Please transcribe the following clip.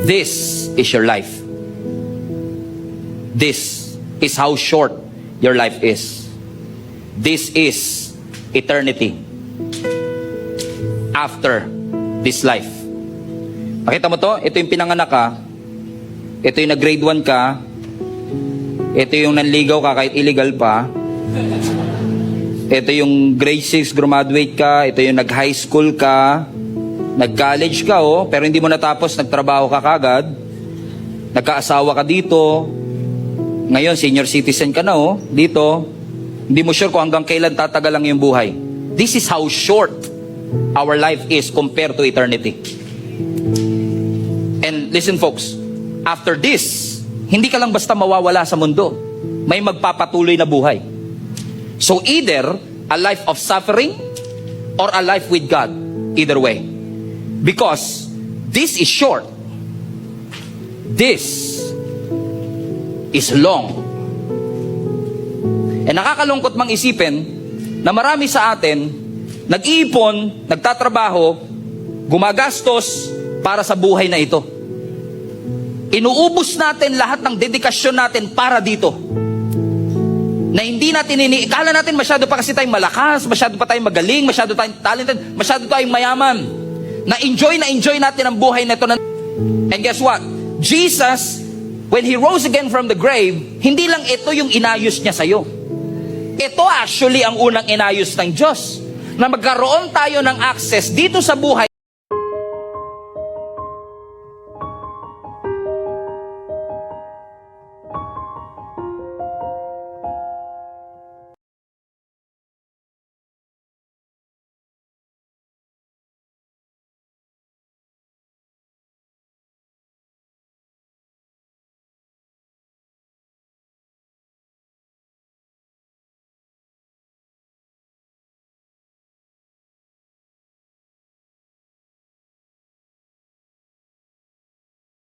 This is your life. This is how short your life is. This is eternity after this life. Makita mo to? Ito yung pinanganak ka. Ito yung nag-grade 1 ka. Ito yung nanligaw ka kahit illegal pa. Ito yung grade 6 graduate ka. Ito yung nag-high school ka. Nag-college ka, pero hindi mo natapos, nagtrabaho ka kagad. Nagkaasawa ka dito. Ngayon, senior citizen ka na, dito. Hindi mo sure kung hanggang kailan tatagal lang yung buhay. This is how short our life is compared to eternity. And listen folks, after this, hindi ka lang basta mawawala sa mundo. May magpapatuloy na buhay. So either a life of suffering or a life with God. Either way. Because this is short. This is long. And nakakalungkot mang isipin na marami sa atin nag-iipon, nagtatrabaho, gumagastos para sa buhay na ito. Inuubos natin lahat ng dedikasyon natin para dito. Na hindi natin ikala natin masyado pa kasi tayong malakas, masyado pa tayong magaling, masyado tayong talented, masyado tayong mayaman. Na-enjoy natin ang buhay na ito. And guess what? Jesus, when He rose again from the grave, hindi lang ito yung inayos niya sa'yo. Ito actually ang unang inayos ng Diyos. Na magkaroon tayo ng access dito sa buhay